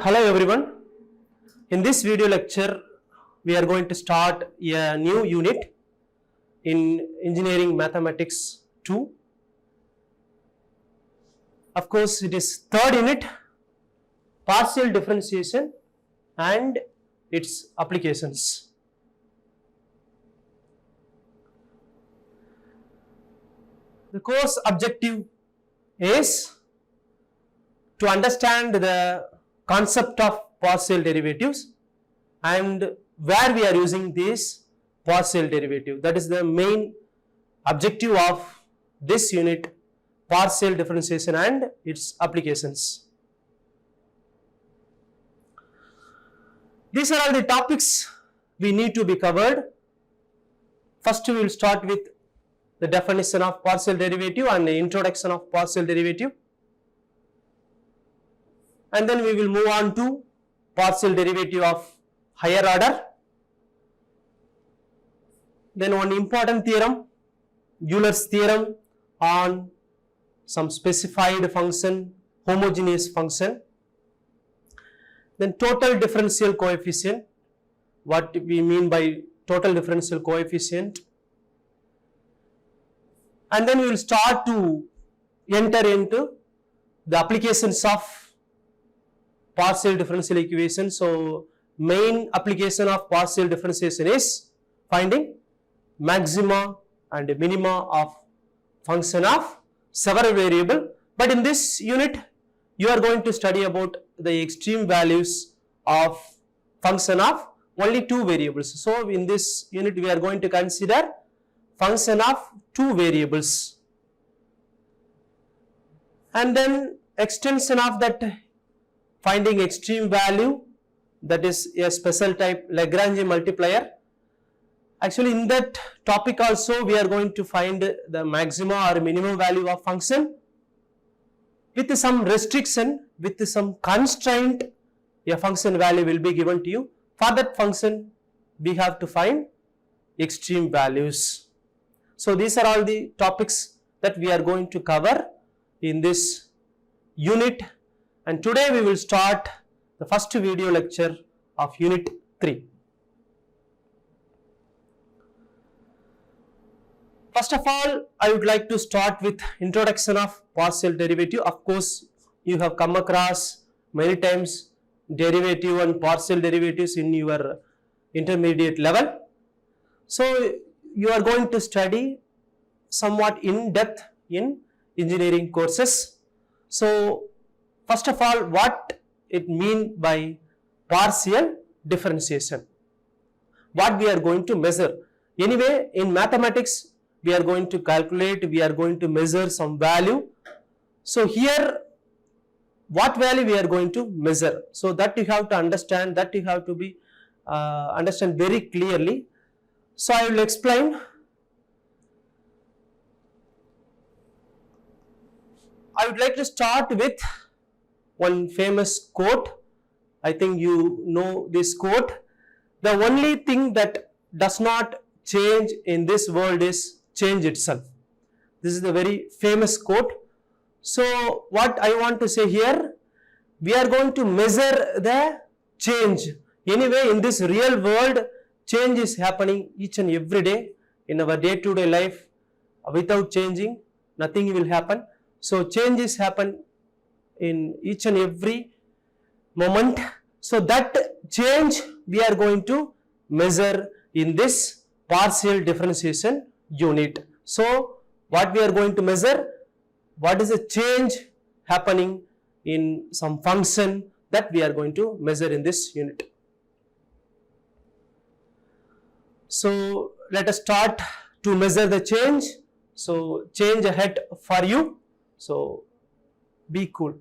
Hello everyone. In this video lecture, we are going to start a new unit in Engineering Mathematics 2. Of course, it is third unit, partial differentiation and its applications. The course objective is to understand the concept of partial derivatives and where we are using this partial derivative. That is the main objective of this unit, partial differentiation and its applications. These are all the topics we need to be covered. First we will start with the definition of partial derivative and the introduction of partial derivative. And then we will move on to partial derivative of higher order. Then one important theorem, Euler's theorem on some specified function, homogeneous function. Then total differential coefficient, what we mean by total differential coefficient. And then we will start to enter into the applications of partial differential equation. So, main application of partial differentiation is finding maxima and minima of function of several variable. But in this unit, you are going to study about the extreme values of function of only two variables. So, in this unit, we are going to consider function of two variables. And then extension of that finding extreme value, that is a special type Lagrange multiplier. Actually, in that topic also we are going to find the maxima or minimum value of function with some restriction, with some constraint. A function value will be given to you. For that function we have to find extreme values. So these are all the topics that we are going to cover in this unit. And today we will start the first video lecture of unit 3. First of all, I would like to start with introduction of partial derivative. Of course, you have come across many times derivative and partial derivatives in your intermediate level. So you are going to study somewhat in depth in engineering courses. So first of all, what it means by partial differentiation, what we are going to measure. Anyway, in mathematics, we are going to calculate, we are going to measure some value. So here, what value we are going to measure? So that you have to understand, that you have to be understand very clearly. So I will explain. I would like to start with one famous quote. I think you know this quote. The only thing that does not change in this world is change itself. This is the very famous quote. So what I want to say here, we are going to measure the change. Anyway, in this real world, change is happening each and every day in our day-to-day life. Without changing, nothing will happen. So changes happen in each and every moment. So that change we are going to measure in this partial differentiation unit. So what we are going to measure, what is the change happening in some function, that we are going to measure in this unit. So let us start to measure the change. So change ahead for you. So be cool.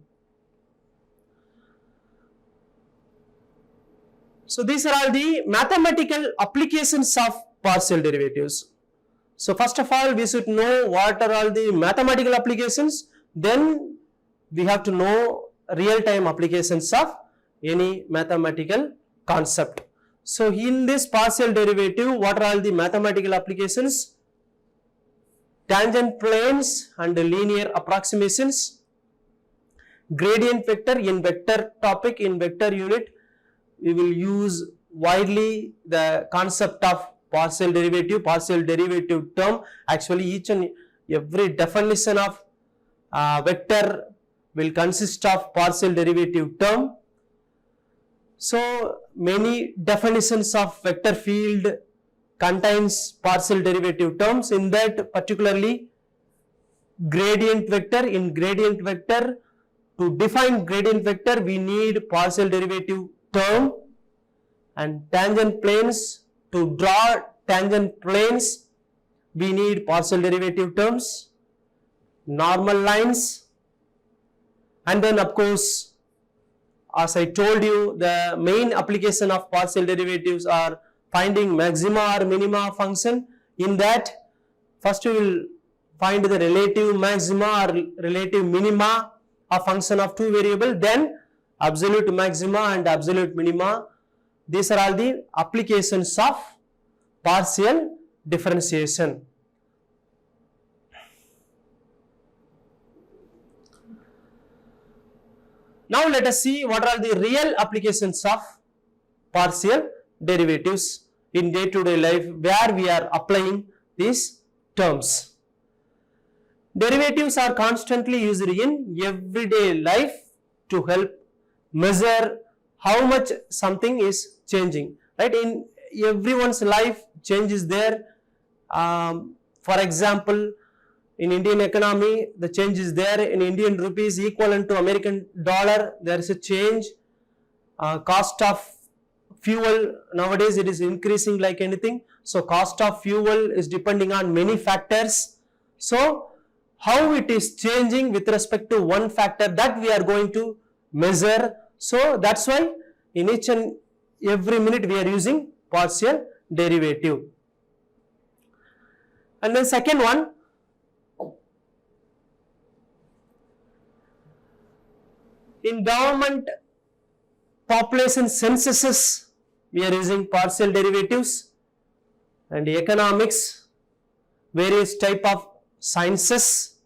So these are all the mathematical applications of partial derivatives. So first of all, we should know what are all the mathematical applications. Then we have to know real-time applications of any mathematical concept. So in this partial derivative, what are all the mathematical applications? Tangent planes and linear approximations, Gradient vector in vector topic, in vector unit, we will use widely the concept of partial derivative term. Actually, each and every definition of vector will consist of partial derivative term. So, many definitions of vector field contains partial derivative terms. In that, particularly gradient vector, in gradient vector, to define gradient vector we need partial derivative term, and tangent planes, to draw tangent planes we need partial derivative terms, normal lines, and then of course, as I told you, the main application of partial derivatives are finding maxima or minima function. In that, first we will find the relative maxima or relative minima of function of two variables, then absolute maxima and absolute minima. These are all the applications of partial differentiation. Now let us see what are the real applications of partial derivatives in day-to-day life where we are applying these terms. Derivatives are constantly used in everyday life to help measure how much something is changing, right? In everyone's life, change is there. For example, in Indian economy, the change is there. In Indian rupees equivalent to American dollar, there is a change. Cost of fuel, nowadays it is increasing like anything. So, cost of fuel is depending on many factors. So, how it is changing with respect to one factor, that we are going to measure. So, that's why in each and every minute we are using partial derivative. And then second one, in government population censuses we are using partial derivatives, and economics, various type of sciences.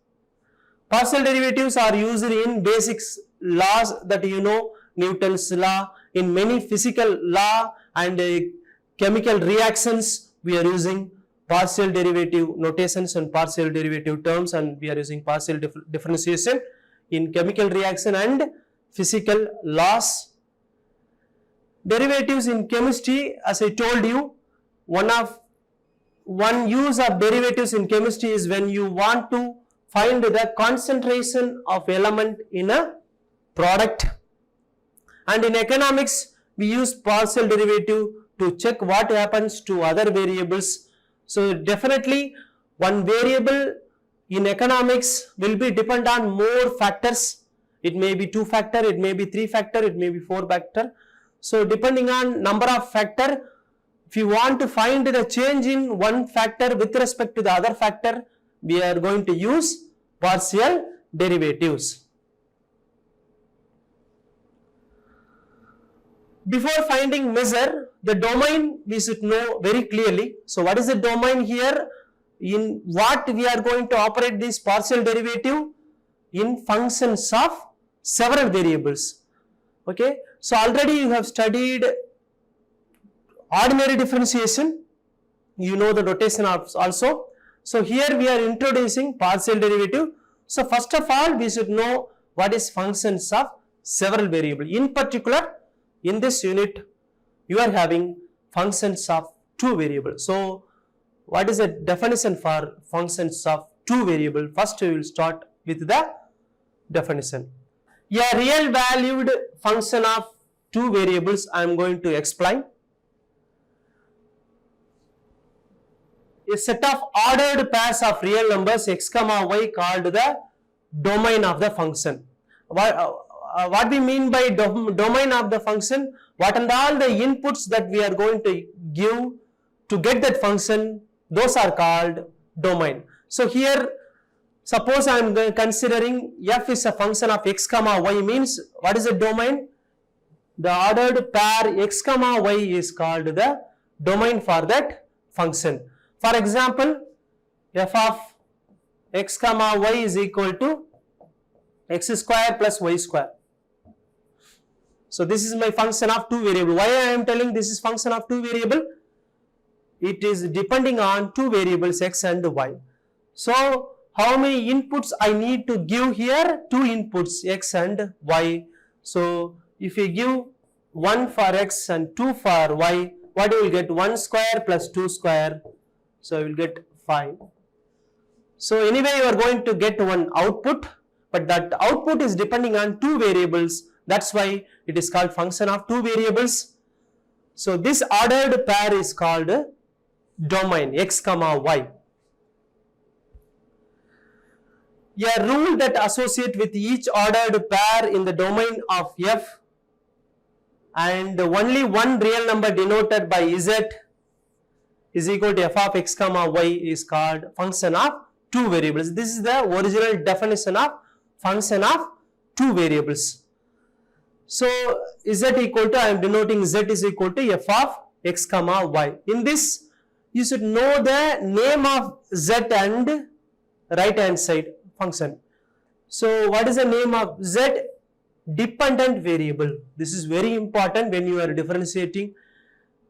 Partial derivatives are used in basics laws that you know, Newton's law, in many physical law and chemical reactions we are using partial derivative notations and partial derivative terms, and we are using partial differentiation in chemical reaction and physical laws. Derivatives in chemistry, as I told you, one use of derivatives in chemistry is when you want to find the concentration of element in a product. And in economics, we use partial derivative to check what happens to other variables. So, definitely one variable in economics will be dependent on more factors. It may be 2 factor, it may be 3 factor, it may be 4 factor. So, depending on number of factor, if you want to find the change in one factor with respect to the other factor, we are going to use partial derivatives. Before finding measure, the domain we should know very clearly. So, what is the domain here? In what we are going to operate this partial derivative? In functions of several variables. Okay. So, already you have studied ordinary differentiation, you know the notation also. So, here we are introducing partial derivative. So, first of all we should know what is functions of several variables. In particular, in this unit you are having functions of 2 variables. So, what is the definition for functions of 2 variables? First we will start with the definition. A real valued function of 2 variables I am going to explain. A set of ordered pairs of real numbers x comma y called the domain of the function. What we mean by domain of the function? What are all the inputs that we are going to give to get that function? Those are called domain. So, here suppose I am considering f is a function of x comma y, means what is the domain? The ordered pair x comma y is called the domain for that function. For example, f of x comma y is equal to x square plus y square. So this is my function of two variable. Why I am telling this is function of two variable? It is depending on two variables x and y. So how many inputs I need to give here? Two inputs x and y. So if you give 1 for x and 2 for y, what you will get? 1 square plus 2 square. So you will get 5. So anyway you are going to get one output, but that output is depending on two variables. That's why it is called function of two variables. So this ordered pair is called domain x comma y. A rule that associate with each ordered pair in the domain of f and only one real number denoted by z is equal to f of x comma y is called function of two variables. This is the original definition of function of two variables. So z equal to, I am denoting z is equal to f of x comma y. In this you should know the name of z and right hand side function. So what is the name of z? Dependent variable. This is very important when you are differentiating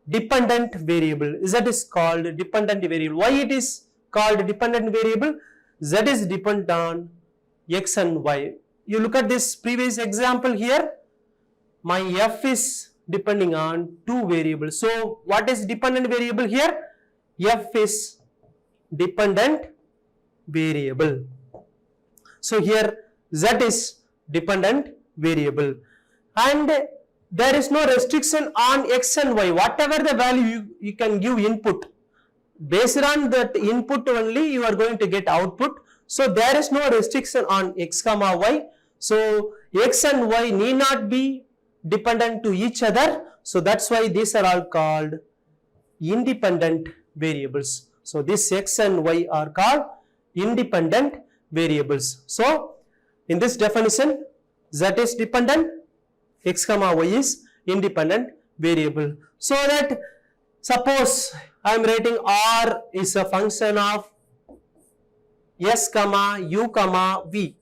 dependent variable. Z is called dependent variable. Why it is called dependent variable? Z is dependent on x and y. You look at this previous example here. My f is depending on two variables. So what is dependent variable here? F is dependent variable. So here z is dependent variable and there is no restriction on x and y. Whatever the value you can give input, based on that input only you are going to get output. So there is no restriction on x comma y. So x and y need not be dependent to each other. So that's why these are all called independent variables. So this x and y are called independent variables. So in this definition, z is dependent, x comma y is independent variable. So that suppose I am writing R is a function of s comma u comma v.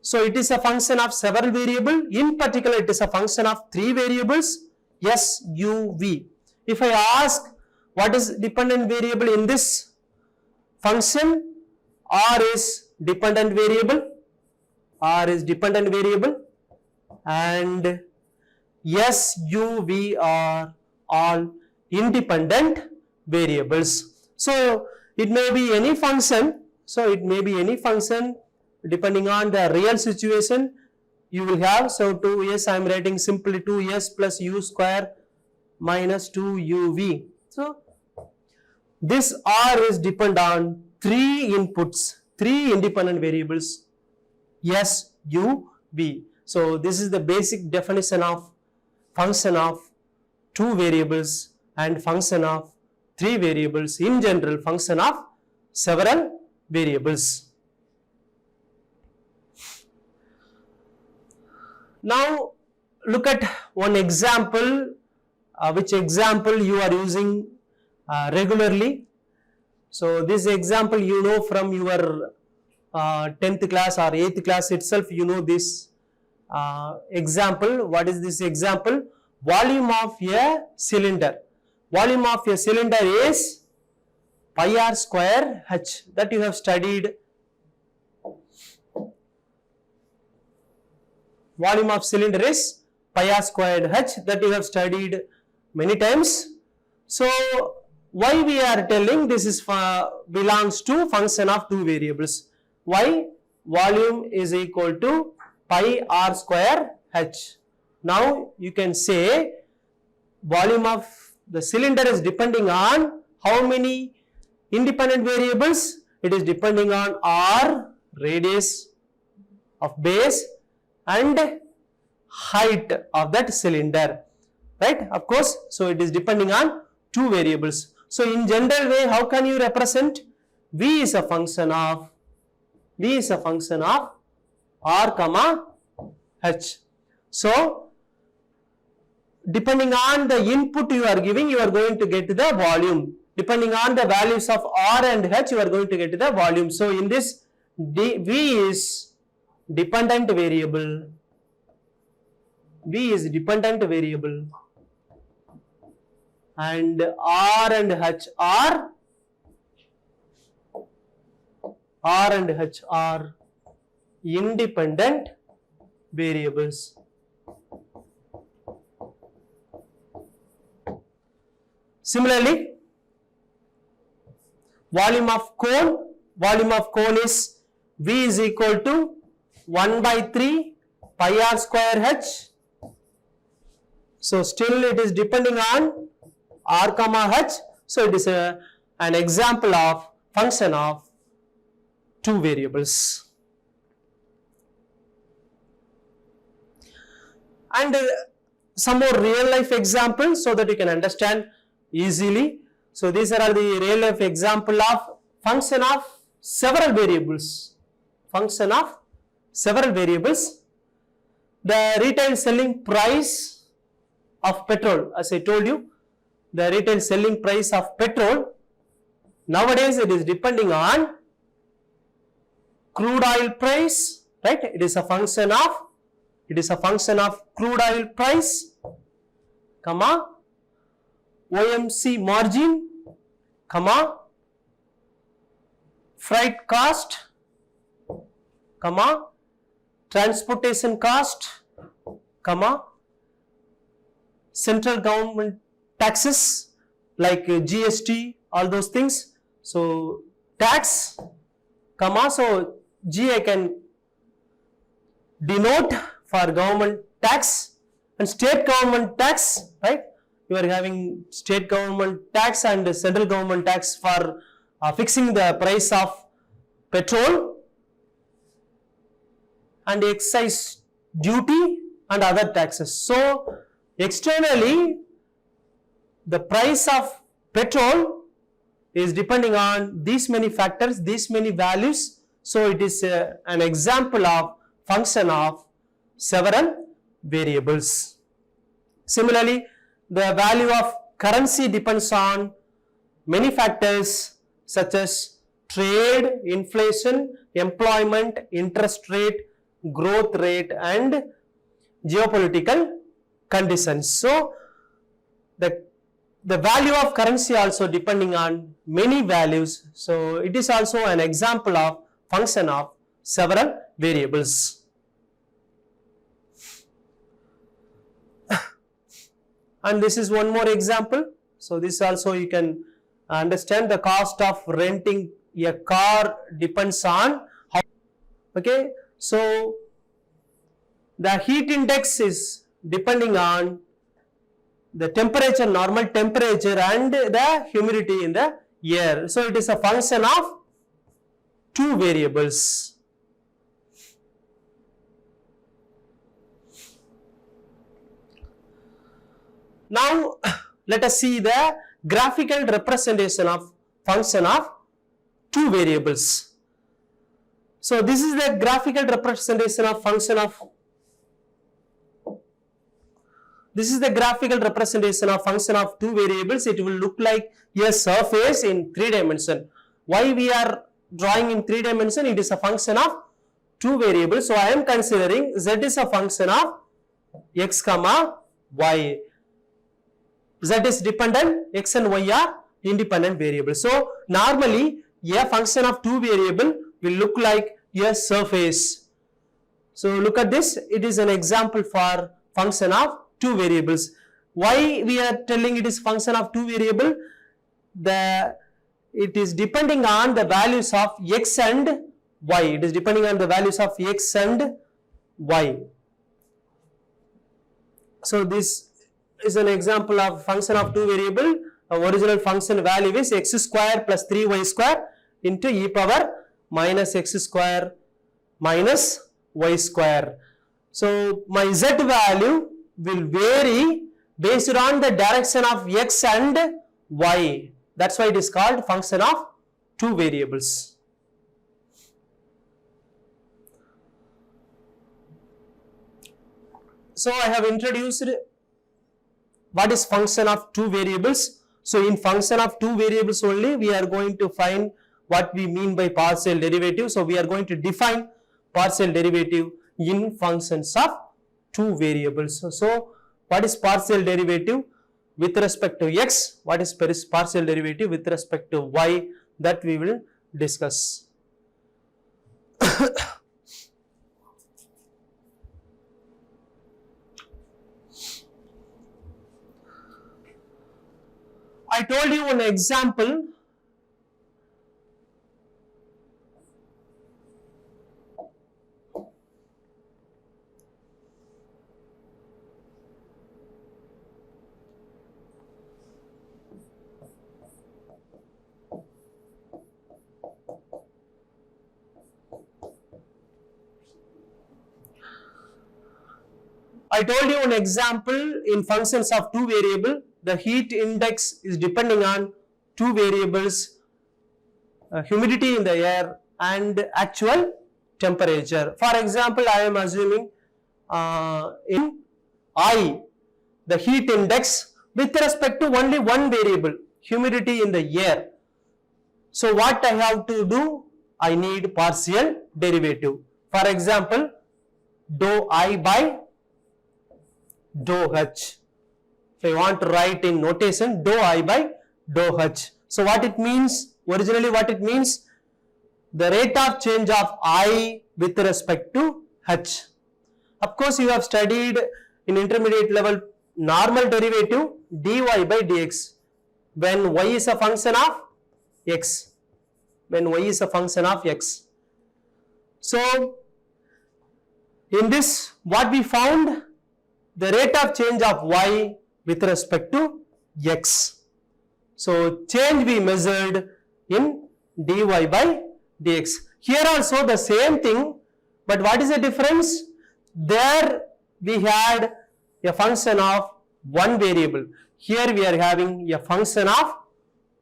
So it is a function of several variables. In particular, it is a function of three variables s, u, v. If I ask what is dependent variable in this function, R is dependent variable. R is dependent variable and s, u, v are all independent variables. So it may be any function. So it may be any function depending on the real situation you will have. So 2s, I am writing simply 2s plus u square minus 2uv. So this R is dependent on three inputs, three independent variables s, u, v. So this is the basic definition of function of two variables and function of three variables, in general function of several variables. Now look at one example, which example you are using regularly. So this example you know from your 10th class or 8th class itself, you know this example. What is this example? Volume of a cylinder. Volume of a cylinder is pi r square h, that you have studied. Volume of cylinder is pi r squared h, that you have studied many times. So why we are telling this is belongs to function of two variables? Why? Volume is equal to pi r square h. Now you can say volume of the cylinder is depending on how many independent variables? It is depending on r, radius of base and height of that cylinder, right? Of course, so it is depending on two variables. So in general way, how can you represent? V is a function of r comma h. So depending on the input you are giving, you are going to get the volume. Depending on the values of r and h, you are going to get the volume. So in this V is dependent variable. V is dependent variable and R and H are independent variables. Similarly, volume of cone is V is equal to 1 by 3 pi r square H. So still it is depending on R comma H. So it is an example of function of two variables. And some more real life examples so that you can understand easily. So these are the real life example of function of several variables. Function of several variables. The retail selling price of petrol, as I told you, the retail selling price of petrol, nowadays it is depending on crude oil price, right? It is a function of crude oil price, comma, OMC margin, comma, freight cost, comma, transportation cost, comma, central government taxes like GST, all those things. So tax, comma, so G I can denote for government tax and state government tax, right? You are having state government tax and central government tax for fixing the price of petrol, and excise duty and other taxes. So externally the price of petrol is depending on these many factors, these many values. So it is an example of function of several variables. Similarly, the value of currency depends on many factors such as trade, inflation, employment, interest rate, growth rate and geopolitical conditions. So the value of currency also depending on many values. So it is also an example of function of several variables. And this is one more example. So this also you can understand the cost of renting a car depends on how, okay. So the heat index is depending on the temperature, normal temperature and the humidity in the air. So it is a function of two variables. Now let us see the graphical representation of function of two variables. So this is the graphical representation of function of two variables. It will look like a surface in 3 dimension. Why we are drawing in 3 dimension? It is a function of two variables. So I am considering Z is a function of x comma y. Z is dependent, x and y are independent variables. So normally a function of two variable will look like a surface. So look at this, it is an example for function of two variables. Why we are telling it is function of two variable? It is depending on the values of x and y. It is depending on the values of x and y. So this is an example of function of two variable. Our original function value is x square plus 3y square into e power minus x square minus y square. So my z value will vary based on the direction of x and y. That's why it is called function of two variables. So I have introduced what is function of two variables. So in function of two variables only we are going to find what we mean by partial derivative. So we are going to define partial derivative in functions of two variables. So what is partial derivative with respect to x? What is partial derivative with respect to y? That we will discuss. I told you an example. I told you an example in functions of two variables. The heat index is depending on two variables, humidity in the air and actual temperature. For example, I am assuming in I, the heat index with respect to only one variable, humidity in the air. So what I have to do? I need partial derivative. For example, dou I by dou H. If I want to write in notation, dou I by dou H. So what it means? Originally what it means? The rate of change of I with respect to H. Of course, you have studied in intermediate level normal derivative dy by dx when y is a function of x. When y is a function of x. So in this, what we found? The rate of change of y with respect to x. So change we measured in dy by dx. Here also the same thing, but what is the difference? There we had a function of one variable. Here we are having a function of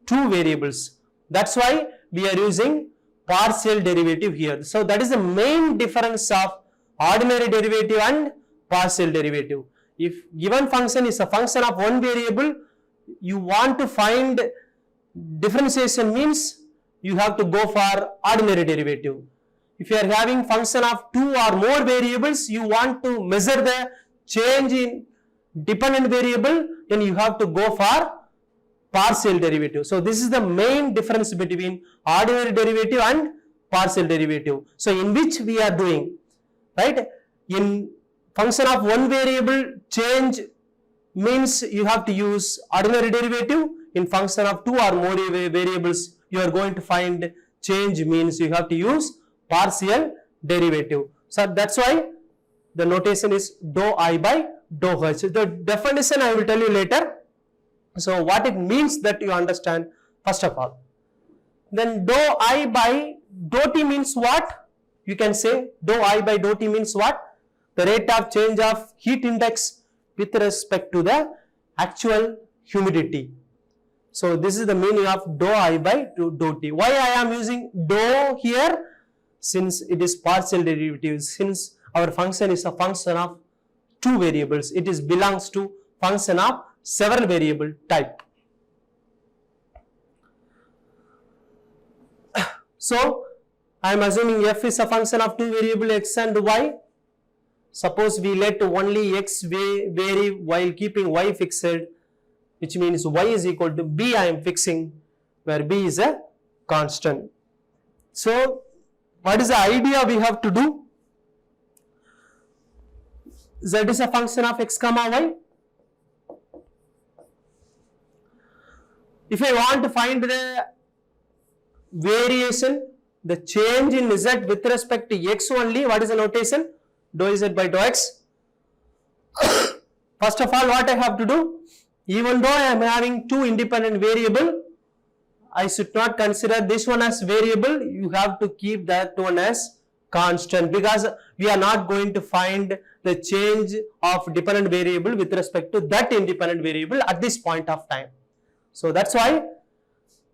two variables. That's why we are using partial derivative here. So that is the main difference of ordinary derivative and partial derivative. If given function is a function of one variable, you want to find differentiation means you have to go for ordinary derivative. If you are having function of two or more variables, you want to measure the change in dependent variable, then you have to go for partial derivative. So this is the main difference between ordinary derivative and partial derivative. So in which we are doing, right? In function of one variable, change means you have to use ordinary derivative. In function of two or more variables, you are going to find change means you have to use partial derivative. So that's why the notation is dou I by dou H. The definition I will tell you later. So what it means that you understand first of all. Then dou I by dou T means what? You can say dou I by dou T means what? The rate of change of heat index with respect to the actual humidity. So this is the meaning of dou I by dou T. Why I am using dou here? Since it is partial derivative, since our function is a function of two variables, it is belongs to function of several variable type. So I am assuming f is a function of two variable x and y. Suppose we let only x vary while keeping y fixed, which means y is equal to b I am fixing, where b is a constant. So what is the idea we have to do? Z is a function of x comma y. If I want to find the variation, the change in z with respect to x only, what is the notation? Dou z by dou x. First of all, what I have to do? Even though I am having two independent variable, I should not consider this one as variable. You have to keep that one as constant, because we are not going to find the change of dependent variable with respect to that independent variable at this point of time. So that's why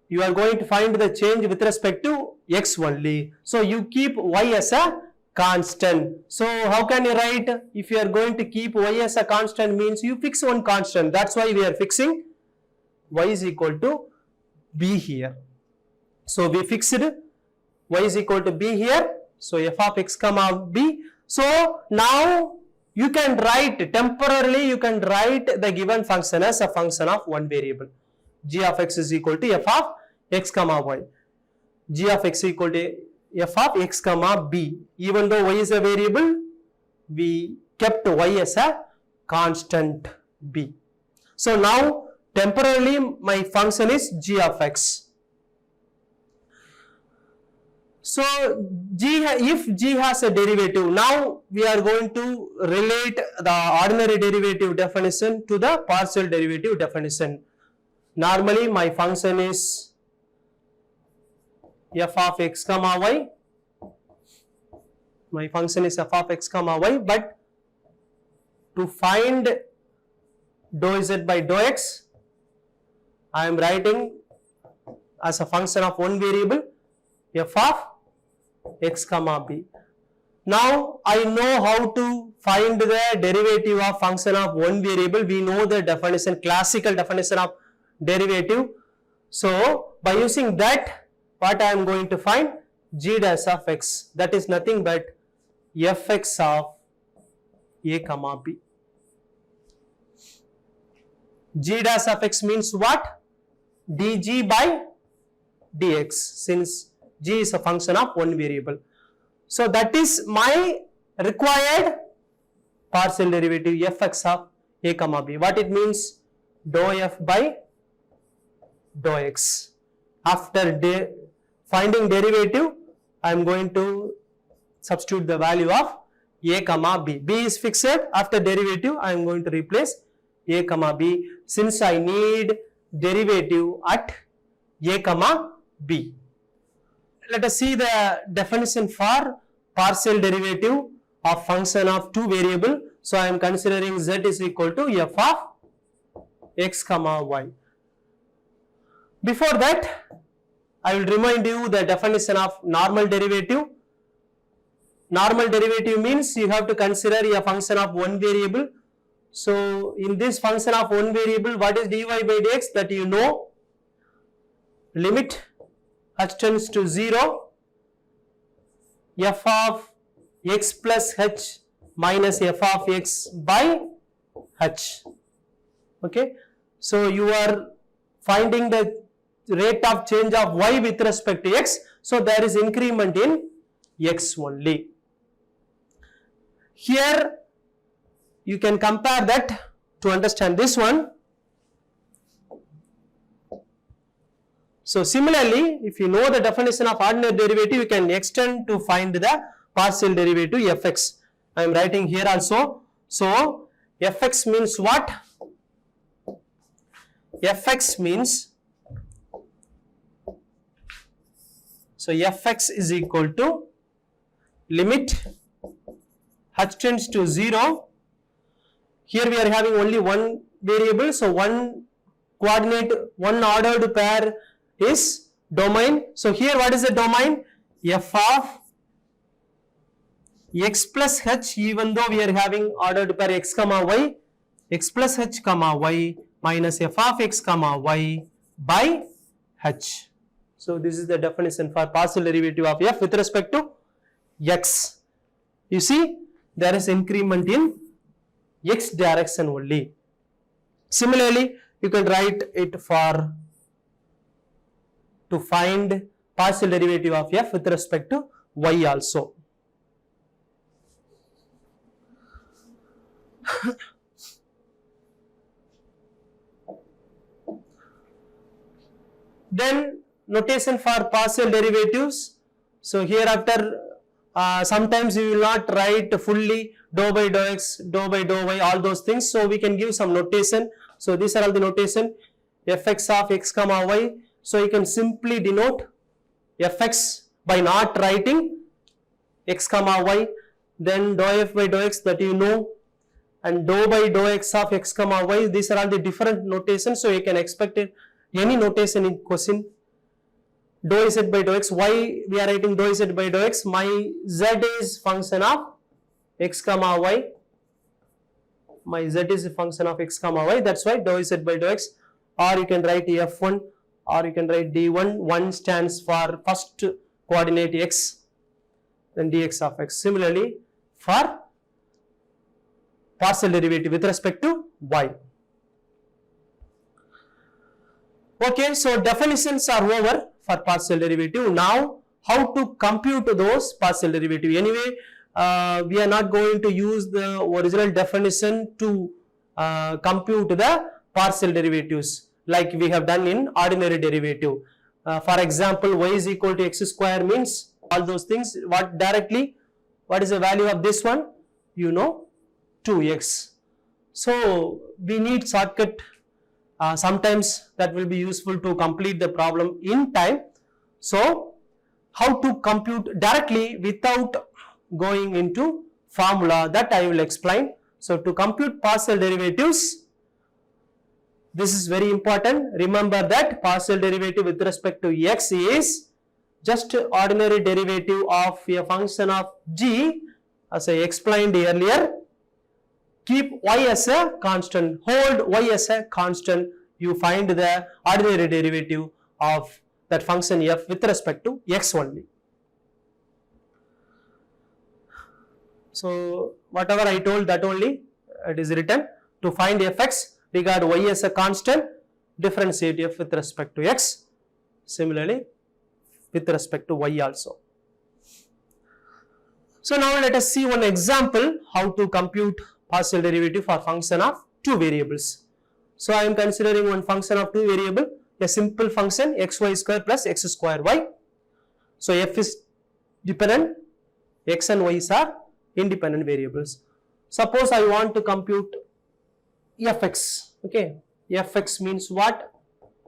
you are going to find the change with respect to x only. So you keep y as a constant. So how can you write? If you are going to keep y as a constant, means you fix one constant. That's why we are fixing y is equal to b here. So we fixed y is equal to b here. So f of x comma b. So now you can write temporarily, you can write the given function as a function of one variable. G of x is equal to f of x comma y. G of x equal to f of x comma b. Even though y is a variable, we kept y as a constant b. So now temporarily my function is g of x. So if g has a derivative, now we are going to relate the ordinary derivative definition to the partial derivative definition. Normally my function is f of x comma y. My function is f of x comma y, but to find dou z by dou x, I am writing as a function of one variable f of x comma b. Now I know how to find the derivative of function of one variable. We know the definition, classical definition of derivative. So by using that, what I am going to find? G dash of x. That is nothing but fx of a comma b. G dash of x means what? dg by dx, since g is a function of one variable. So that is my required partial derivative fx of a comma b. What it means? Dou f by dou x. After finding derivative, I am going to substitute the value of a comma b. B is fixed. After derivative, I am going to replace a comma b, since I need derivative at a comma b. Let us see the definition for partial derivative of function of two variable. So I am considering z is equal to f of x comma y. Before that, I will remind you the definition of normal derivative. Normal derivative means you have to consider a function of one variable. So in this function of one variable, what is dy by dx? That you know. Limit h tends to 0, f of x plus h minus f of x by h. Okay. So you are finding the rate of change of y with respect to x. So there is increment in x only. Here you can compare that to understand this one. So similarly, if you know the definition of ordinary derivative, you can extend to find the partial derivative fx. I am writing here also. So fx means what? Fx means, so fx is equal to limit h tends to 0. Here we are having only one variable, so one coordinate, one ordered pair is domain. So here what is the domain? F of x plus h, even though we are having ordered pair x comma y, x plus h comma y minus f of x comma y by h. So this is the definition for partial derivative of f with respect to x. You see, there is increment in x direction only. Similarly, you can write it for to find partial derivative of f with respect to y also. Then notation for partial derivatives. So hereafter sometimes we will not write fully dou by dou x, dou by dou y, all those things. So we can give some notation. So these are all the notation. Fx of x comma y. So you can simply denote fx by not writing x comma y. Then dou f by dou x, that you know, and dou by dou x of x comma y. These are all the different notations. So you can expect it, any notation in question. Dou z by dou x. Why we are writing dou z by dou x? My z is function of x comma y. My z is a function of x comma y. That's why dou z by dou x. Or you can write f1, or you can write d1. 1 stands for first coordinate x. then dx of x. Similarly, for partial derivative with respect to y. Okay, so definitions are over for partial derivative. Now, how to compute those partial derivative? Anyway, we are not going to use the original definition to compute the partial derivatives like we have done in ordinary derivative. For example, y is equal to x square means all those things. What directly? What is the value of this one? You know, 2x. So we need shortcut. Sometimes that will be useful to complete the problem in time. So how to compute directly without going into formula, that I will explain. So to compute partial derivatives, this is very important. Remember that partial derivative with respect to x is just ordinary derivative of a function of g, as I explained earlier. Keep y as a constant, hold y as a constant, you find the ordinary derivative of that function f with respect to x only. So whatever I told, that only it is written. To find fx, regard y as a constant, differentiate f with respect to x. Similarly, with respect to y also. So now let us see one example how to compute partial derivative for function of two variables. So I am considering one function of two variable, a simple function xy square plus x square y. So f is dependent, x and y are independent variables. Suppose I want to compute fx. Okay, fx means what?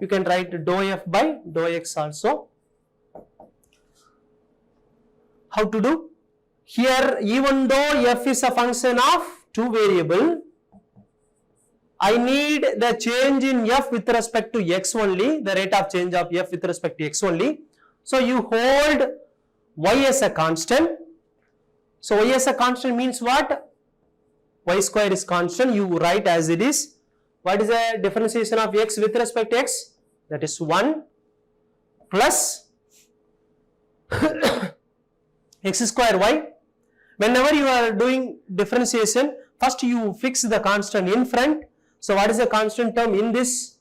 You can write dou f by dou x also. How to do? Here, even though f is a function of two variable, I need the change in f with respect to x only, the rate of change of f with respect to x only. So you hold y as a constant. So y as a constant means what? Y square is constant, you write as it is. What is the differentiation of x with respect to x? That is 1 plus x square y. Whenever you are doing differentiation, first you fix the constant in front. So what is the constant term in this?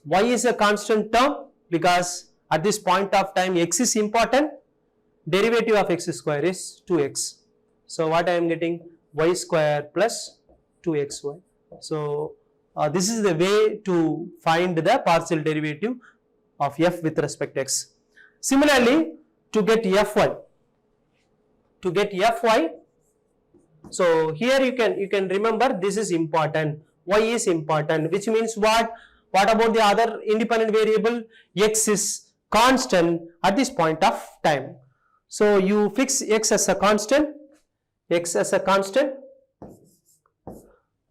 Y is a constant term because at this point of time x is important. Derivative of x square is 2x. So what I am getting? Y square plus 2xy. So this is the way to find the partial derivative of f with respect to x. Similarly, to get fy, so here you can remember this is important, y is important, which means what? What about the other independent variable? X is constant at this point of time. So you fix x as a constant.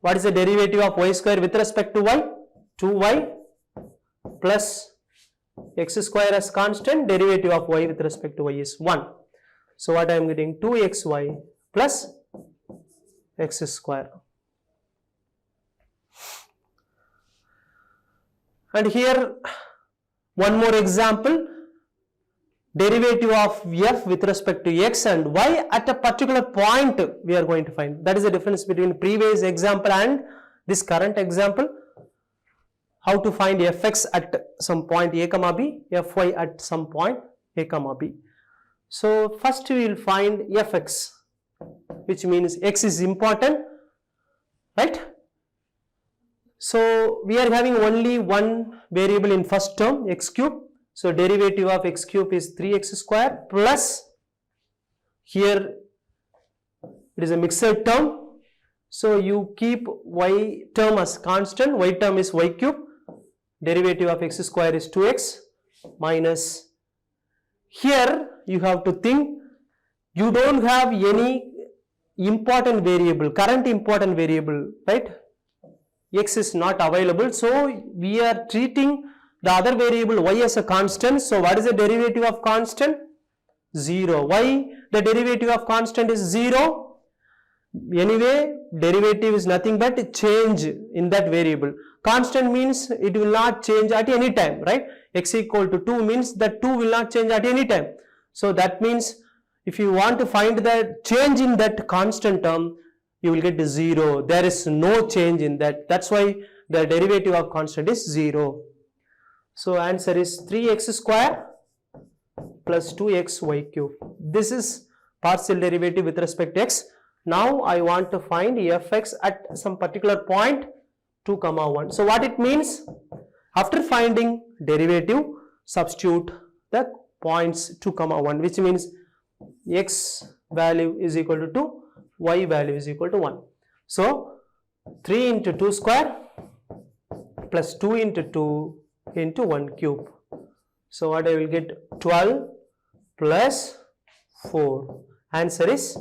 What is the derivative of y square with respect to y? 2y plus x square as constant, derivative of y with respect to y is 1. So what I am getting? 2xy plus x square. And here one more example, derivative of f with respect to x and y at a particular point we are going to find. That is the difference between previous example and this current example. How to find fx at some point a comma b, fy at some point a comma b. So first we will find fx, which means x is important, right? So we are having only one variable in first term, x cube. So derivative of x cube is 3x square plus, here it is a mixed term. So you keep y term as constant, y term is y cube, derivative of x square is 2x minus, here you have to think you don't have any important variable, current important variable, right? X is not available, so we are treating the other variable y as a constant. So what is the derivative of constant? 0. Why the derivative of constant is 0? Anyway, derivative is nothing but change in that variable. Constant means it will not change at any time, right? X equal to 2 means that 2 will not change at any time. So that means if you want to find the change in that constant term, you will get 0. There is no change in that. That's why the derivative of constant is 0. So answer is 3x square plus 2xy cube. This is partial derivative with respect to x. Now I want to find fx at some particular point 2, 1. So what it means? After finding derivative, substitute the points 2, 1, which means x value is equal to 2, y value is equal to 1. So 3 into 2 square plus 2 into 2 into 1 cube. So what I will get? 12 plus 4. Answer is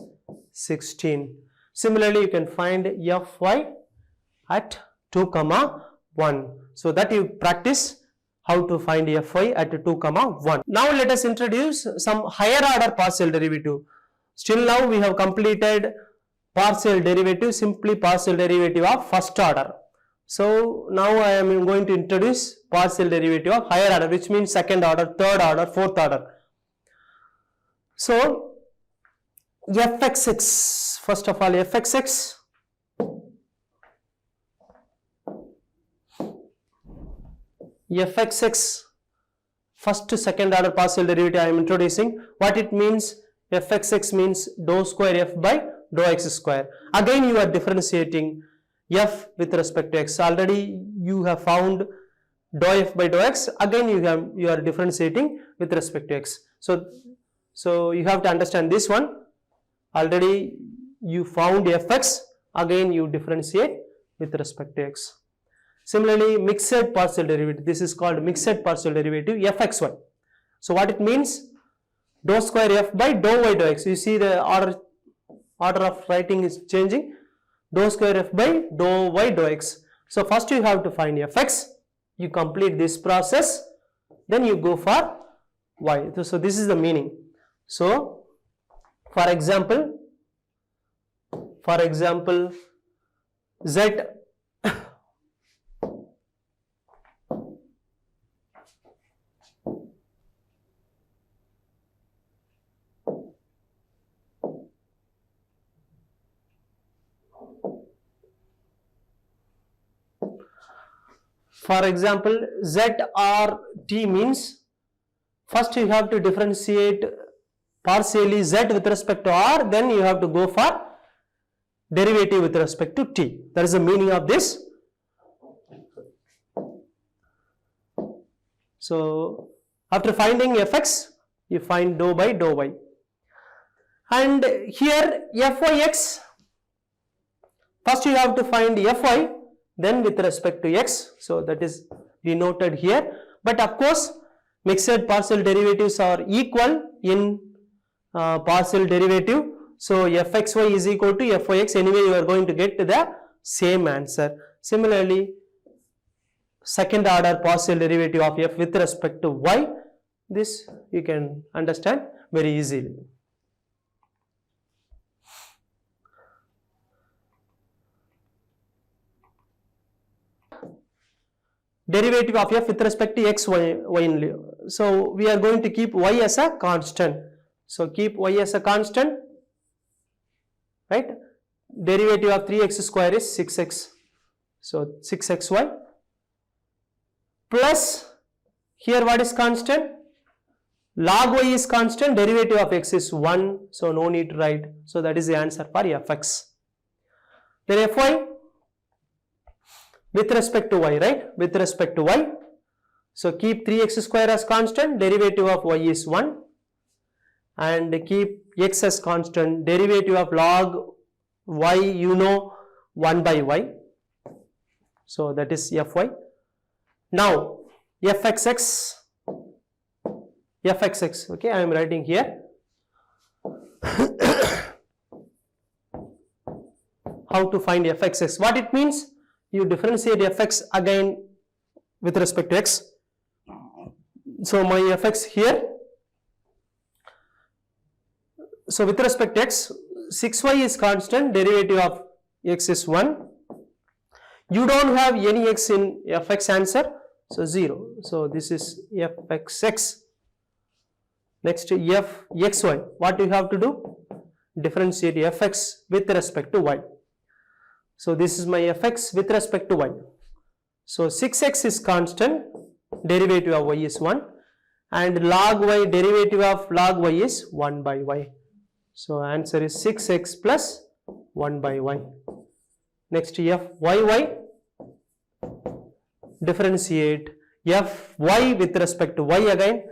16. Similarly, you can find fy at 2, 1. So that you practice how to find fy at 2, 1. Now let us introduce some higher order partial derivative. Still now we have completed partial derivative, simply partial derivative of first order. So now I am going to introduce partial derivative of higher order, which means second order, third order, fourth order. So fxx, first of all fxx, fxx, first to second order partial derivative I am introducing. What it means? Fxx means dou square f by dou x square. Again you are differentiating f with respect to x. Already you have found dou f by dou x. Again you are differentiating with respect to x. So you have to understand this one. Already you found fx. Again you differentiate with respect to x. Similarly, mixed partial derivative. This is called mixed partial derivative fxy. So what it means? Dou square f by dou y dou x. You see the order of writing is changing. Dou square f by dou y dou x. So first you have to find fx. You complete this process. Then you go for y. So this is the meaning. So for example, z z or t means first you have to differentiate partially z with respect to r, then you have to go for derivative with respect to t. That is the meaning of this. So after finding fx, you find dou by dou y. And here fyx, first you have to find fy, then with respect to x. So that is denoted here. But of course, mixed partial derivatives are equal in partial derivative. So fxy is equal to fyx. Anyway, you are going to get to the same answer. Similarly, second order partial derivative of f with respect to y, this you can understand very easily. Derivative of f with respect to x, y only. So we are going to keep y as a constant. So keep y as a constant, right? Derivative of 3x square is 6x. So 6xy plus, here what is constant? Log y is constant, derivative of x is 1. So no need to write. So that is the answer for fx. Then fy with respect to y, right? With respect to y. So keep 3x square as constant, derivative of y is 1. And keep x as constant, derivative of log y, you know, 1 by y. So that is fy. Now fxx, okay, I am writing here. How to find fxx? What it means? You differentiate fx again with respect to x. So my fx here. So with respect to x, 6y is constant, derivative of x is 1. You don't have any x in fx answer, so 0. So this is fxx. Next fxy, what you have to do? Differentiate fx with respect to y. So this is my fx with respect to y. So 6x is constant, derivative of y is 1, and log y, derivative of log y is 1 by y. So answer is 6x plus 1 by y. Next fyy, differentiate fy with respect to y again.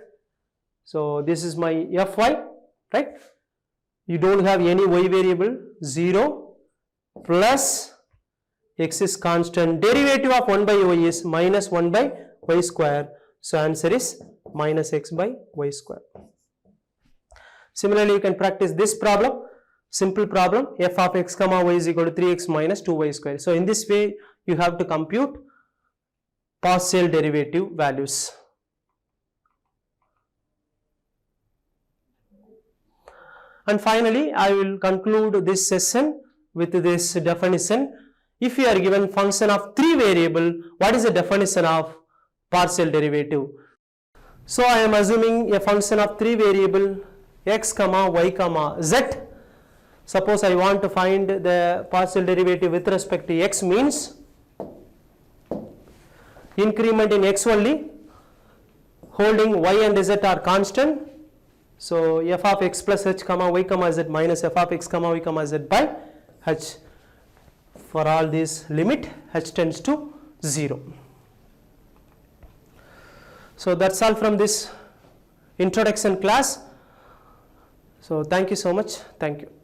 So this is my fy, right? You don't have any y variable, 0 plus x is constant, derivative of 1 by y is minus 1 by y square. So answer is minus x by y square. Similarly, you can practice this problem, simple problem, f of x comma y is equal to 3x minus 2y square. So in this way, you have to compute partial derivative values. And finally, I will conclude this session with this definition. If you are given function of 3 variable, what is the definition of partial derivative? So I am assuming a function of 3 variable x comma y comma z. Suppose I want to find the partial derivative with respect to x, means increment in x only, holding y and z are constant. So f of x plus h comma y comma z minus f of x comma y comma z by h. For all these limit h tends to 0. So that's all from this introduction class. So thank you so much. Thank you.